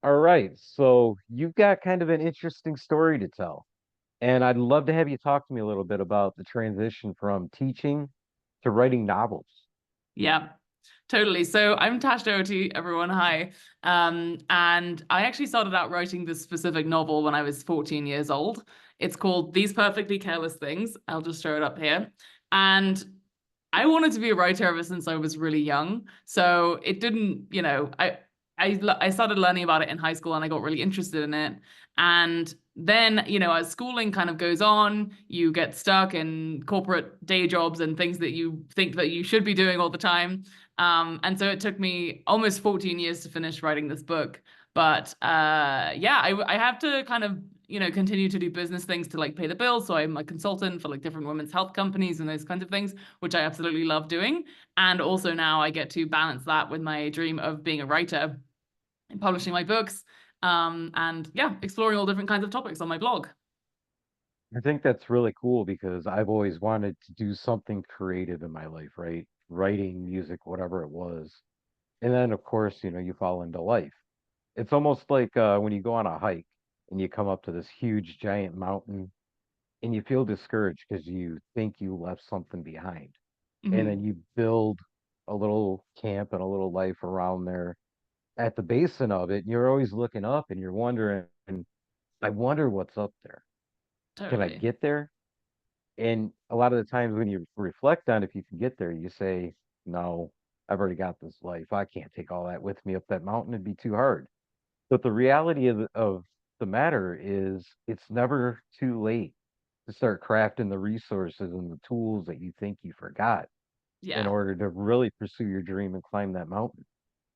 All right. So you've got kind of an interesting story to tell. And I'd love to have you talk to me a little bit about the transition from teaching to writing novels. Yeah, totally. So I'm Tash Doherty, everyone. Hi. And I actually started out writing this specific novel when I was 14 years old. It's called These Perfectly Careless Things. I'll just show it up here. And I wanted to be a writer ever since I was really young. So it didn't, I started learning about it in high school and I got really interested in it. And then, as schooling kind of goes on, you get stuck in corporate day jobs and things that you think that you should be doing all the time. And so it took me almost 14 years to finish writing this book. But yeah, I have to kind of continue to do business things to like pay the bills. So I'm a consultant for like different women's health companies and those kinds of things, which I absolutely love doing. And also now I get to balance that with my dream of being a writer and publishing my books. And yeah, exploring all different kinds of topics on my blog. I think that's really cool because I've always wanted to do something creative in my life, right? Writing, music, whatever it was. And then, of course, you fall into life. It's almost like when you go on a hike and you come up to this huge, giant mountain and you feel discouraged because you think you left something behind. And then Mhm. you build a little camp and a little life around there at the basin of it. And you're always looking up and you're wondering, I wonder what's up there. Can I Totally. get there? And a lot of the times when you reflect on if you can get there, you say, no, I've already got this life. I can't take all that with me up that mountain. It'd be too hard. But the reality of the matter is it's never too late to start crafting the resources and the tools that you think you forgot in Yeah. order to really pursue your dream and climb that mountain.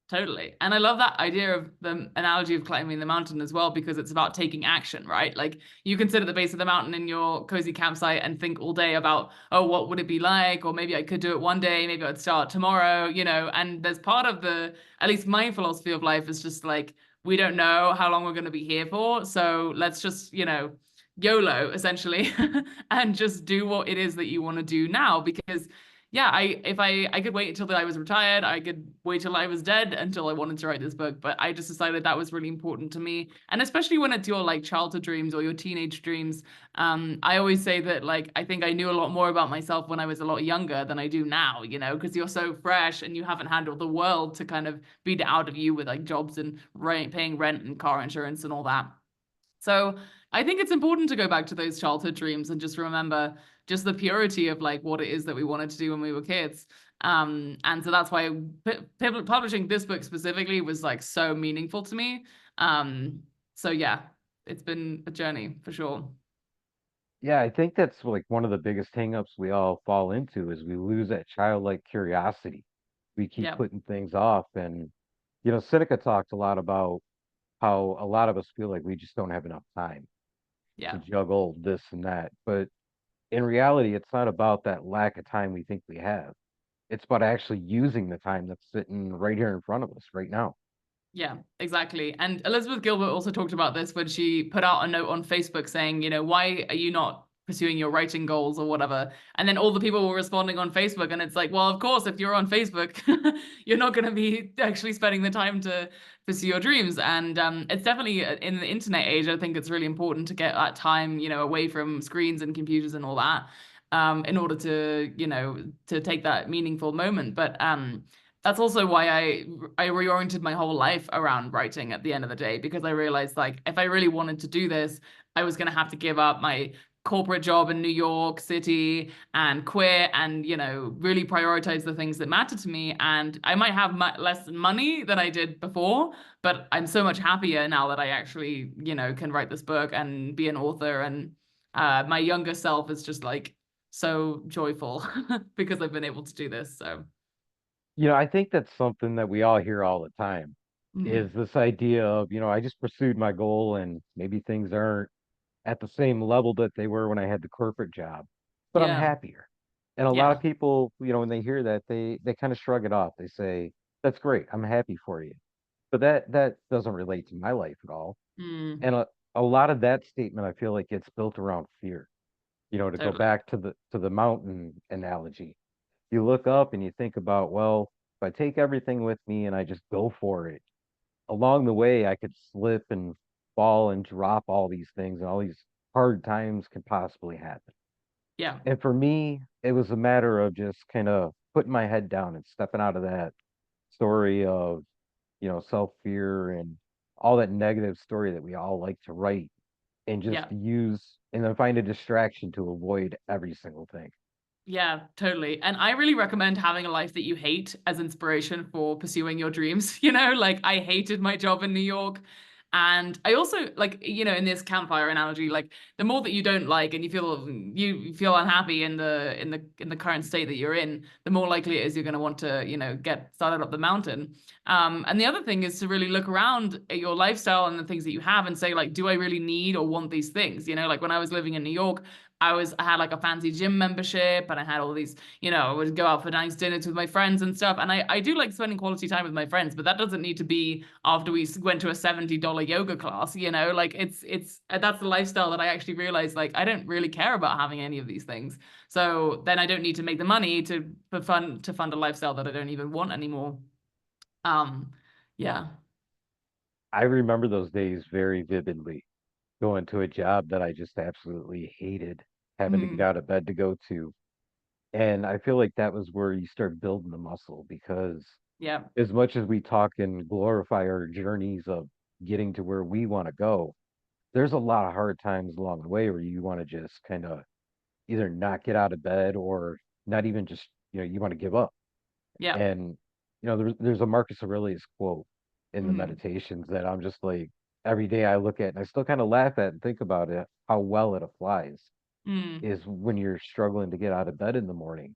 Totally. And I love that idea of the analogy of climbing the mountain as well, because it's about taking action, right? Like you can sit at the base of the mountain in your cozy campsite and think all day about, oh, what would it be like? Or maybe I could do it one day, maybe I'd start tomorrow, and there's part of at least my philosophy of life is just like, we don't know how long we're going to be here for. So let's just, YOLO essentially and just do what it is that you want to do now because yeah, if I could wait until I was retired, I could wait till I was dead until I wanted to write this book. But I just decided that was really important to me. And especially when it's your like childhood dreams or your teenage dreams. I always say that like I think I knew a lot more about myself when I was a lot younger than I do now, because you're so fresh and you haven't handled the world to kind of beat it out of you with like jobs and paying rent and car insurance and all that. So I think it's important to go back to those childhood dreams and just remember just the purity of like what it is that we wanted to do when we were kids. And so that's why publishing this book specifically was like so meaningful to me. So yeah, it's been a journey for sure. Yeah, I think that's like one of the biggest hangups we all fall into is we lose that childlike curiosity. We keep Yeah, putting things off. And, Seneca talked a lot about how a lot of us feel like we just don't have enough time to yeah, juggle this and that. But in reality, it's not about that lack of time we think we have. It's about actually using the time that's sitting right here in front of us right now. yeah, exactly. And Elizabeth Gilbert also talked about this when she put out a note on Facebook saying, why are you not pursuing your writing goals or whatever? And then all the people were responding on Facebook. And it's like, well, of course, if you're on Facebook, you're not going to be actually spending the time to pursue your dreams. And it's definitely in the internet age, I think it's really important to get that time, away from screens and computers and all that. In order to, to take that meaningful moment. But that's also why I reoriented my whole life around writing at the end of the day because I realized like if I really wanted to do this, I was going to have to give up my corporate job in New York City and quit and really prioritize the things that matter to me and I might have less money than I did before, but I'm so much happier now that I actually, can write this book and be an author and my younger self is just like so joyful because I've been able to do this. So I think that's something that we all hear all the time is mm. this idea of, I just pursued my goal and maybe things aren't at the same level that they were when I had the corporate job, but I'm Yeah. happier. And a lot of Yeah. people, when they hear that, they kind of shrug it off. They say, "That's great. I'm happy for you." But that doesn't relate to my life at all. Mm. And a lot of that statement, I feel like it's built around fear. To go Totally. back to the mountain analogy, you look up and you think about, well, if I take everything with me and I just go for it, along the way I could slip and fall and drop all these things, and all these hard times can possibly happen. Yeah. And for me, it was a matter of just kind of putting my head down and stepping out of that story of, self-fear and all that negative story that we all like to write, and just Yeah. use and then find a distraction to avoid every single thing. Yeah, totally. And I really recommend having a life that you hate as inspiration for pursuing your dreams. Like I hated my job in New York. And I also like, in this campfire analogy, like the more that you don't like and you feel unhappy in the current state that you're in, the more likely it is you're going to want to, get started up the mountain. And the other thing is to really look around at your lifestyle and the things that you have and say, like, do I really need or want these things? Like when I was living in New York, I had like a fancy gym membership and I had all these, I would go out for nice dinners with my friends and stuff. And I do like spending quality time with my friends, but that doesn't need to be after we went to a $70 yoga class, like it's that's the lifestyle that I actually realized, like, I don't really care about having any of these things. So then I don't need to make the money to fund a lifestyle that I don't even want anymore. Um, yeah. I remember those days very vividly, going to a job that I just absolutely hated, having to get Mm, out of bed to go to. And I feel like that was where you start building the muscle, because yeah. as much as we talk and glorify our journeys of getting to where we want to go, there's a lot of hard times along the way where you want to just kind of either not get out of bed, or not even just, you want to give up. Yeah. And, there's a Marcus Aurelius quote in the Mm, Meditations that I'm just like, every day I look at and I still kind of laugh at and think about it, how well it applies, mm, is when you're struggling to get out of bed in the morning,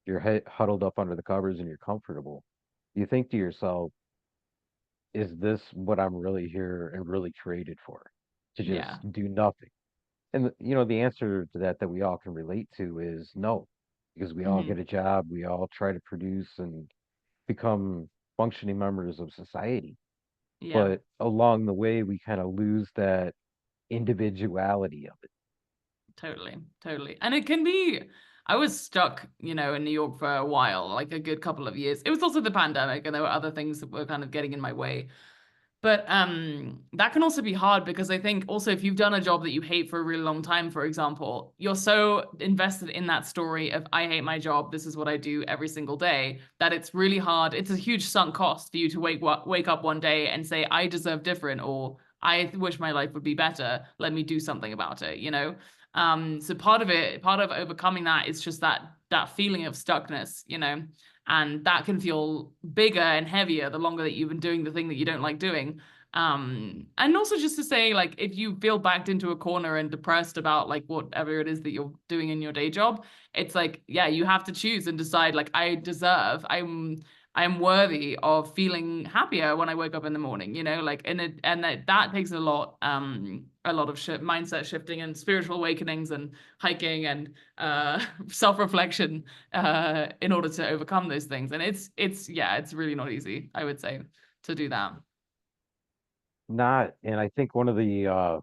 you're huddled up under the covers and you're comfortable. You think to yourself, is this what I'm really here and really created for? To just yeah. do nothing? And the answer to that we all can relate to is no, because we all get Mm, a job, we all try to produce and become functioning members of society. yeah. But along the way, we kind of lose that individuality of it. Totally, totally. And it can be, I was stuck, in New York for a while, like a good couple of years. It was also the pandemic and there were other things that were kind of getting in my way. But that can also be hard because I think also if you've done a job that you hate for a really long time, for example, you're so invested in that story of I hate my job, this is what I do every single day, that it's really hard. It's a huge sunk cost for you to wake up one day and say I deserve different, or I wish my life would be better. Let me do something about it. So part of overcoming that is just that feeling of stuckness. And that can feel bigger and heavier the longer that you've been doing the thing that you don't like doing. And also just to say, like, if you feel backed into a corner and depressed about like whatever it is that you're doing in your day job, it's like, yeah, you have to choose and decide, like, I'm worthy of feeling happier when I wake up in the morning, like, and that takes a lot of mindset shifting and spiritual awakenings and hiking and self-reflection in order to overcome those things. And it's really not easy, I would say, to do that. Not, and I think one of the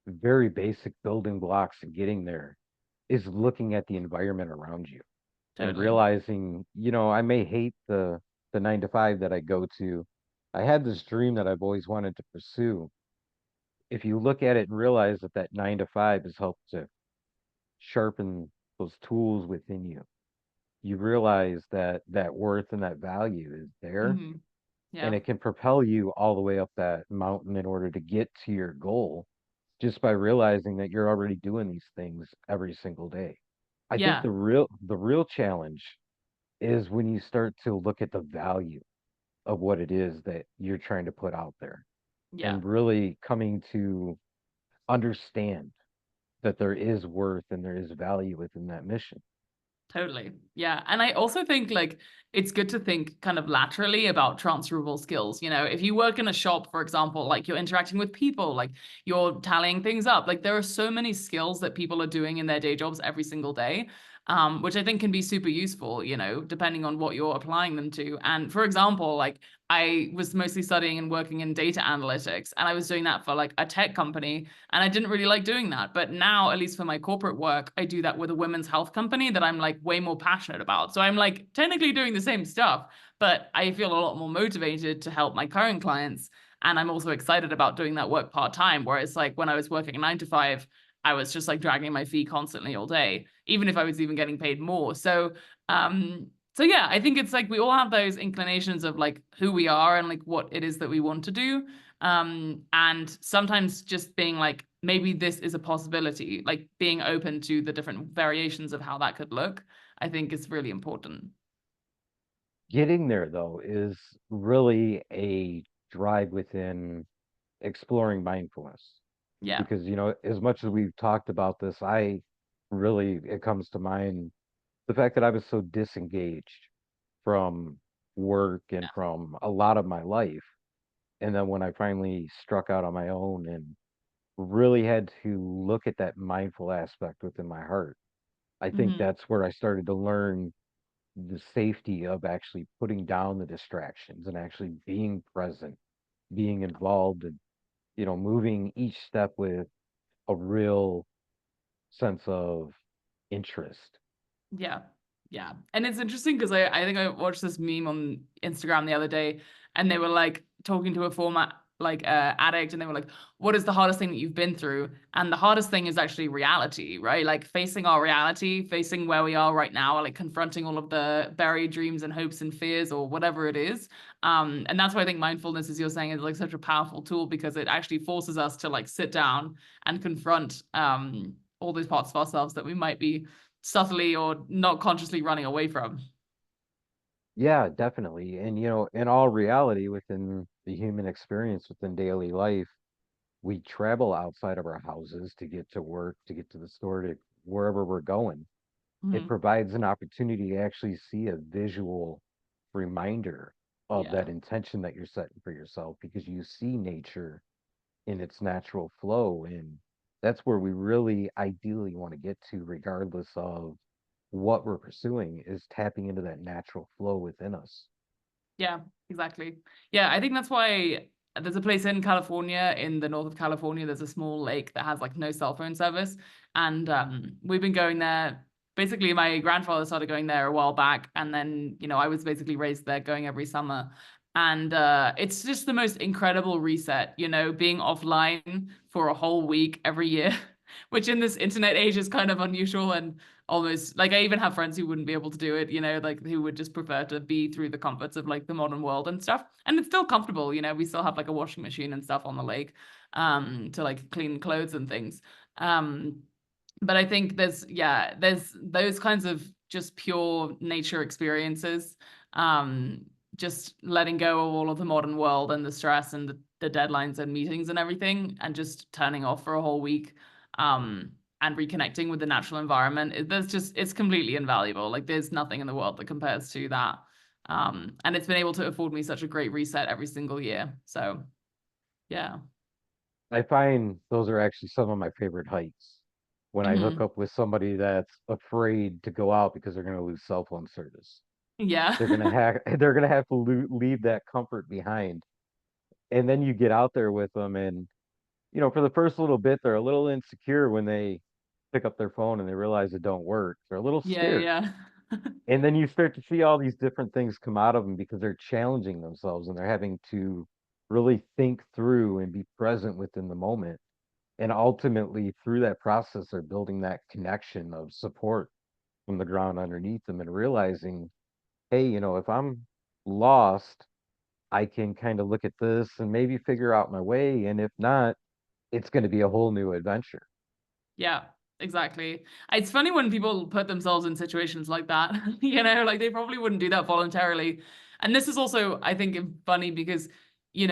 very basic building blocks in getting there is looking at the environment around you and Totally. realizing, I may hate the 9 to 5 that I go to. I had this dream that I've always wanted to pursue. If you look at it and realize that 9 to 5 has helped to sharpen those tools within you, you realize that that worth and that value is there, Hmm. and Yeah. it can propel you all the way up that mountain in order to get to your goal, just by realizing that you're already doing these things every single day. I think Yeah. the real challenge is when you start to look at the value of what it is that you're trying to put out there, Yeah. and really coming to understand that there is worth and there is value within that mission. Totally. Yeah. And I also think like it's good to think kind of laterally about transferable skills. If you work in a shop, for example, like you're interacting with people, like you're tallying things up, like there are so many skills that people are doing in their day jobs every single day. Which I think can be super useful, depending on what you're applying them to. And for example, like I was mostly studying and working in data analytics, and I was doing that for like a tech company. And I didn't really like doing that. But now, at least for my corporate work, I do that with a women's health company that I'm like way more passionate about. So I'm like technically doing the same stuff, but I feel a lot more motivated to help my current clients And I'm also excited about doing that work part time, where it's like when I was working 9 to 5, I was just like dragging my feet constantly all day, even if I was even getting paid more. So yeah, I think it's like we all have those inclinations of like who we are and like what it is that we want to do. And sometimes just being like, maybe this is a possibility, like being open to the different variations of how that could look, I think is really important. Getting there though is really a drive within exploring mindfulness. Yeah. Because, as much as we've talked about this, I really, it comes to mind the fact that I was so disengaged from work and from a lot of my life. And then when I finally struck out on my own and really had to look at that mindful aspect within my heart, I think Hmm. that's where I started to learn the safety of actually putting down the distractions and actually being present, being involved, and moving each step with a real sense of interest. Yeah. Yeah. And it's interesting because I think I watched this meme on Instagram the other day, and they were like talking to a former like addict, and they were like, what is the hardest thing that you've been through? And the hardest thing is actually reality, right? Like facing our reality, facing where we are right now, like confronting all of the buried dreams and hopes and fears or whatever it is. And that's why I think mindfulness, as you're saying, is like such a powerful tool because it actually forces us to like sit down and confront all those parts of ourselves that we might be subtly or not consciously running away from. Yeah, definitely. And, in all reality, within the human experience, within daily life, we travel outside of our houses to get to work, to get to the store, to wherever we're going. It Mhm. provides an opportunity to actually see a visual reminder of that Yeah. intention that you're setting for yourself because you see nature in its natural flow. And that's where we really ideally want to get to, regardless of what we're pursuing, is tapping into that natural flow within us. Yeah, exactly. Yeah, I think that's why there's a place in California, in the north of California, there's a small lake that has like no cell phone service. And we've been going there. Basically, my grandfather started going there a while back. And then, I was basically raised there going every summer. And it's just the most incredible reset, being offline for a whole week every year, which in this internet age is kind of unusual and almost like I even have friends who wouldn't be able to do it, like who would just prefer to be through the comforts of like the modern world and stuff. And it's still comfortable, we still have like a washing machine and stuff on the lake to like clean clothes and things. Um but I think there's those kinds of just pure nature experiences. Um just letting go of all of the modern world and the stress and the deadlines and meetings and everything and just turning off for a whole week. And reconnecting with the natural environment, it's completely invaluable. Like there's nothing in the world that compares to that. And it's been able to afford me such a great reset every single year. So yeah. I find those are actually some of my favorite hikes when I hook Hmm. up with somebody that's afraid to go out because they're going to lose cell phone service. Yeah. They're going to have to leave that comfort behind. And then you get out there with them, and for the first little bit they're a little insecure when they pick up their phone and they realize it don't work. They're a little Yeah, scared. yeah. And then you start to see all these different things come out of them because they're challenging themselves and they're having to really think through and be present within the moment. And ultimately, through that process, they're building that connection of support from the ground underneath them and realizing, hey, if I'm lost, I can kind of look at this and maybe figure out my way. And if not, it's going to be a whole new adventure. Yeah, exactly. It's funny when people put themselves in situations like that, like they probably wouldn't do that voluntarily. And this is also, I think, funny because,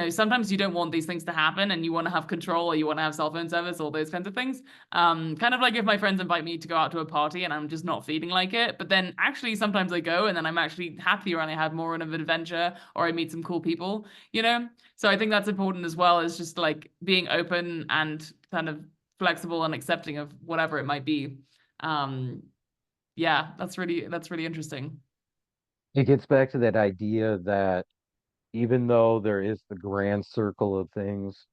sometimes you don't want these things to happen and you want to have control or you want to have cell phone service, all those kinds of things. Kind of like if my friends invite me to go out to a party and I'm just not feeling like it, but then actually sometimes I go and then I'm actually happier and I have more of an adventure or I meet some cool people, you know? So I think that's important as well as just like being open and kind of flexible and accepting of whatever it might be. Um, yeah, that's really interesting. It gets back to that idea that even though there is the grand circle of things,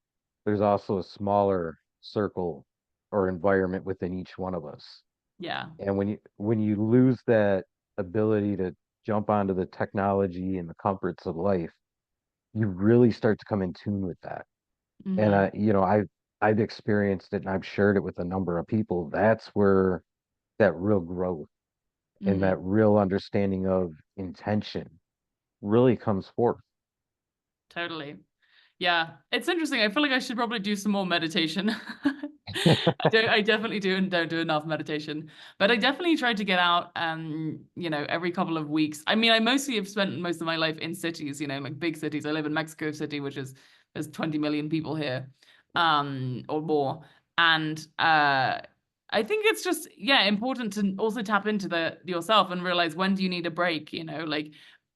there's also a smaller circle or environment within each one of us. Yeah. And when you lose that ability to jump onto the technology and the comforts of life, you really start to come in tune with that. And Mm-hmm. I've experienced it and I've shared it with a number of people. That's where that real growth and that Mm-hmm. real understanding of intention really comes forth. Totally. Yeah, it's interesting. I feel like I should probably do some more meditation. I definitely do and don't do enough meditation. But I definitely try to get out every couple of weeks. I mean, I mostly have spent most of my life in cities, like big cities. I live in Mexico City, which is there's 20 million people here, or more. And I think it's just, yeah, important to also tap into the yourself and realize when do you need a break, like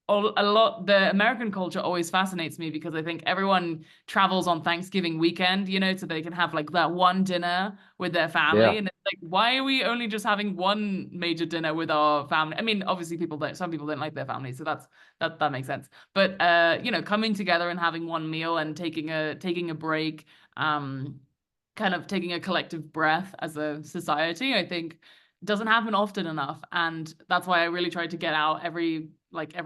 a lot the American culture always fascinates me because I think everyone travels on Thanksgiving weekend, so they can have like that one dinner with their family. Yeah. And it's like, why are we only just having one major dinner with our family? I mean, obviously some people don't like their family, so that makes sense. But coming together and having one meal and taking a break, kind of taking a collective breath as a society, I think doesn't happen often enough. And that's why I really try to get out every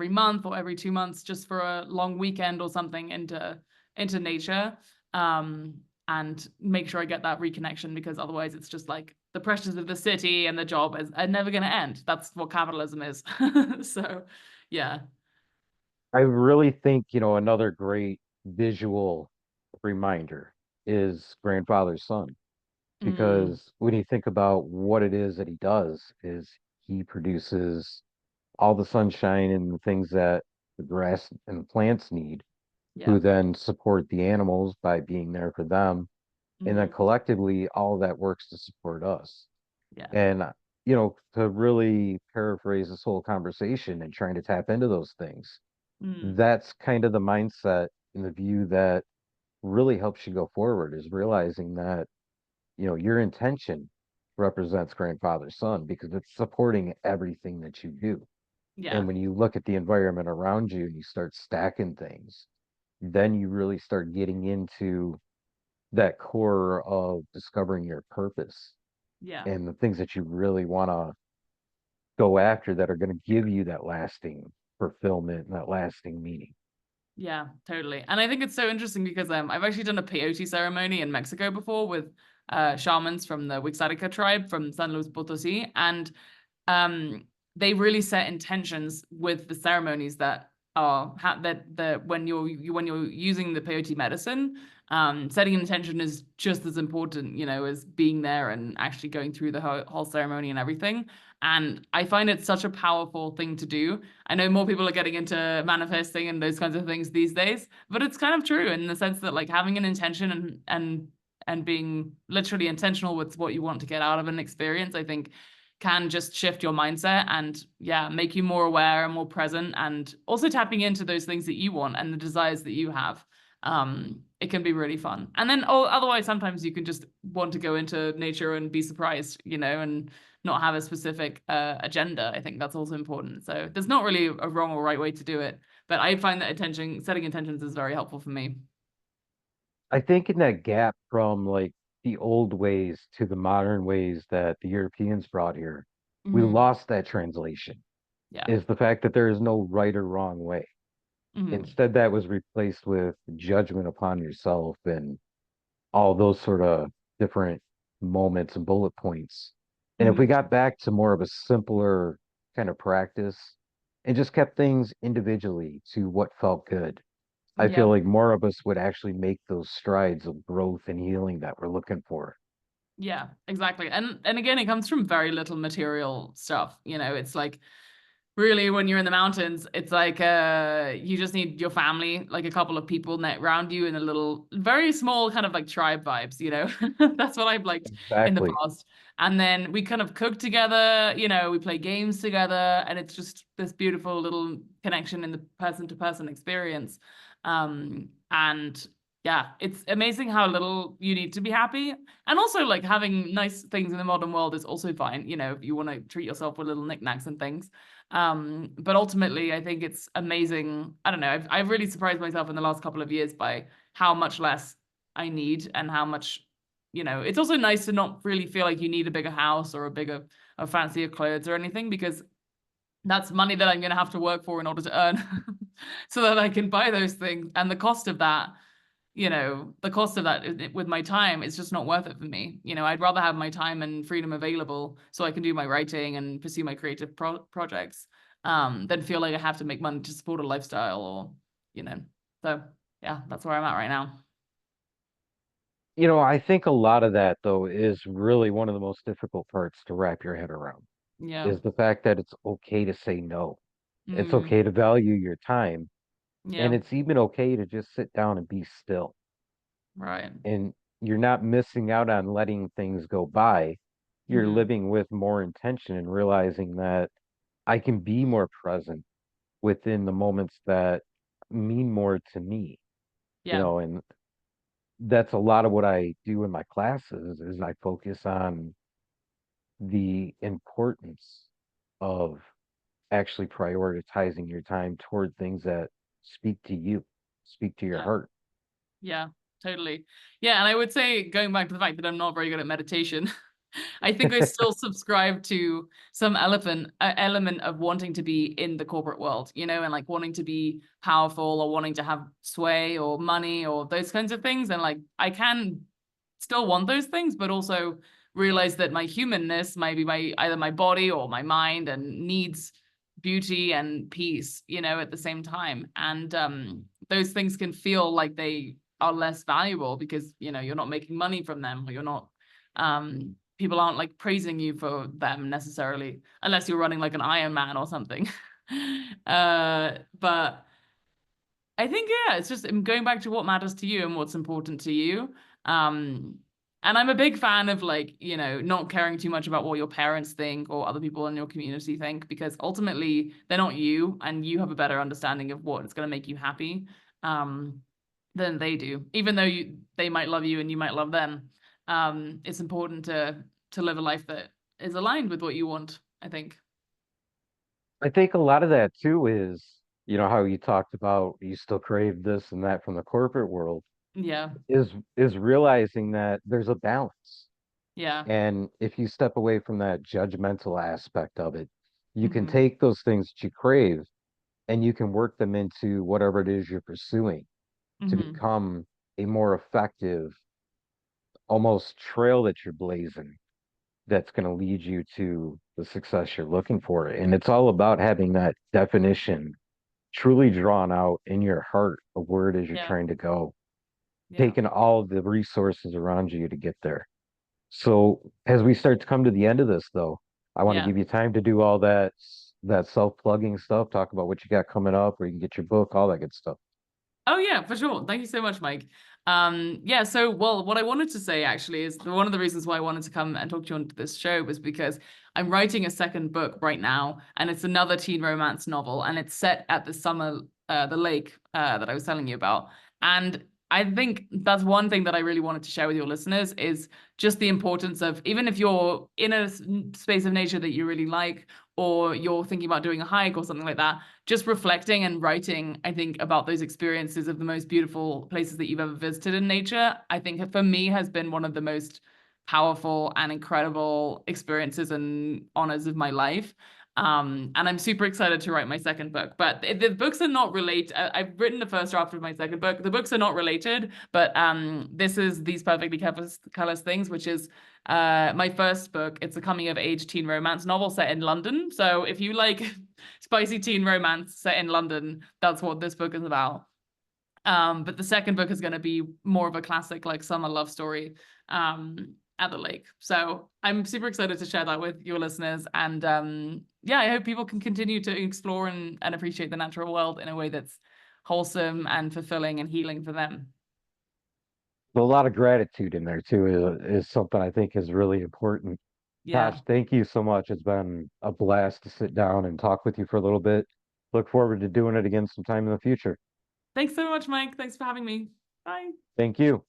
month or every 2 months just for a long weekend or something into nature, and make sure I get that reconnection, because otherwise it's just like the pressures of the city and the job are never going to end. That's what capitalism is. So yeah. I really think, another great visual reminder is grandfather's son. Mm, Because when you think about what it is that he does, is he produces all the sunshine and the things that the grass and the plants need, yeah. who then support the animals by being there for them. And then Mm, collectively, all of that works to support us. yeah. And, to really paraphrase this whole conversation and trying to tap into those things, Mm, that's kind of the mindset and the view that really helps you go forward is realizing that, your intention represents grandfather son because it's supporting everything that you do. yeah. And when you look at the environment around you and you start stacking things, then you really start getting into that core of discovering your purpose Yeah. and the things that you really want to go after that are going to give you that lasting fulfillment and that lasting meaning. Yeah, totally. And I think it's so interesting because I've actually done a peyote ceremony in Mexico before with shamans from the Wixárika tribe from San Luis Potosí, and um, they really set intentions with the ceremonies that are that when you're using the peyote medicine, setting an intention is just as important, as being there and actually going through the whole ceremony and everything. And I find it such a powerful thing to do. I know more people are getting into manifesting and those kinds of things these days, but it's kind of true in the sense that like having an intention and being literally intentional with what you want to get out of an experience, I think can just shift your mindset and, yeah, make you more aware and more present, and also tapping into those things that you want and the desires that you have. It can be really fun. And then otherwise sometimes you can just want to go into nature and be surprised, and not have a specific agenda. I think that's also important. So there's not really a wrong or right way to do it, but I find that setting intentions is very helpful for me. I think in that gap from like the old ways to the modern ways that the Europeans brought here, we Mm, lost that translation, yeah. is the fact that there is no right or wrong way. Mm, Instead, that was replaced with judgment upon yourself and all those sort of different moments and bullet points. And if we mm, got back to more of a simpler kind of practice and just kept things individually to what felt good, I feel yeah. like more of us would actually make those strides of growth and healing that we're looking for. Yeah, exactly. And again, it comes from very little material stuff. It's like really when you're in the mountains, it's like you just need your family, like a couple of people net around you in a little very small kind of like tribe vibes, That's what I've liked in the Exactly. past. And then we kind of cook together, we play games together, and it's just this beautiful little connection in the person to person experience. And yeah, it's amazing how little you need to be happy. And also like having nice things in the modern world is also fine, if you want to treat yourself with little knickknacks and things. But ultimately, I think it's amazing. I don't know. I've really surprised myself in the last couple of years by how much less I need and how much, it's also nice to not really feel like you need a bigger house or fancier clothes or anything, because that's money that I'm going to have to work for in order to earn. so that I can buy those things. And the cost of that, the cost of that with my time is just not worth it for me. I'd rather have my time and freedom available so I can do my writing and pursue my creative projects, than feel like I have to make money to support a lifestyle or, you know. So yeah, that's where I'm at right now. I think a lot of that though is really one of the most difficult parts to wrap your head around Yeah. is the fact that it's okay to say no. It's Mm, okay to value your time, and yeah. it's even okay to just sit down and be still. Right. And you're not missing out on letting things go by. You're Hmm. living with more intention and realizing that I can be more present within the moments that mean more to me, Yeah. and that's a lot of what I do in my classes is I focus on the importance of actually prioritizing your time toward things that speak to you, speak to your Yeah. heart. Yeah. Totally. Yeah. And I would say, going back to the fact that I'm not very good at meditation, I think I still subscribe to some element of wanting to be in the corporate world, and like wanting to be powerful or wanting to have sway or money or those kinds of things. And like I can still want those things, but also realize that my humanness might be either my body or my mind and needs beauty and peace, at the same time. And those things can feel like they are less valuable because, you're not making money from them, or you're not people aren't like praising you for them necessarily, unless you're running like an Iron Man or something. But I think, yeah, it's just going back to what matters to you and what's important to you. Um, and I'm a big fan of like, not caring too much about what your parents think or other people in your community think, because ultimately they're not you, and you have a better understanding of what is going to make you happy, um, than they do. Even though they might love you and you might love them, it's important to live a life that is aligned with what you want, I think. I think a lot of that too is, how you talked about you still crave this and that from the corporate world Yeah. is realizing that there's a balance. Yeah. And if you step away from that judgmental aspect of it, you can Hmm. take those things that you crave and you can work them into whatever it is you're pursuing to Hmm. become a more effective, almost trail that you're blazing that's going to lead you to the success you're looking for. And it's all about having that definition truly drawn out in your heart of where it is you're Yeah. trying to go, Yeah. taking all of the resources around you to get there. So as we start to come to the end of this, though, I want to Yeah. give you time to do all that self-plugging stuff, talk about what you got coming up, where you can get your book, all that good stuff. Oh yeah, for sure. Thank you so much, Mike. Yeah, so well, what I wanted to say actually is one of the reasons why I wanted to come and talk to you on this show was because I'm writing a second book right now, and it's another teen romance novel, and it's set at the lake that I was telling you about. And I think that's one thing that I really wanted to share with your listeners is just the importance of, even if you're in a space of nature that you really like, or you're thinking about doing a hike or something like that, just reflecting and writing, I think, about those experiences of the most beautiful places that you've ever visited in nature, I think for me has been one of the most powerful and incredible experiences and honors of my life. And I'm super excited to write my second book. But the books are not related. I've written the first draft of my second book. The books are not related, but this is These Perfectly Colorless Things, which is my first book. It's a coming of age teen romance novel set in London. So if you like spicy teen romance set in London, that's what this book is about. But the second book is going to be more of a classic, like summer love story, at the lake. So I'm super excited to share that with your listeners. And yeah, I hope people can continue to explore and appreciate the natural world in a way that's wholesome and fulfilling and healing for them. A lot of gratitude in there too is something I think is really important. Yeah. Tosh, thank you so much. It's been a blast to sit down and talk with you for a little bit. Look forward to doing it again sometime in the future. Thanks so much, Mike. Thanks for having me. Bye. Thank you.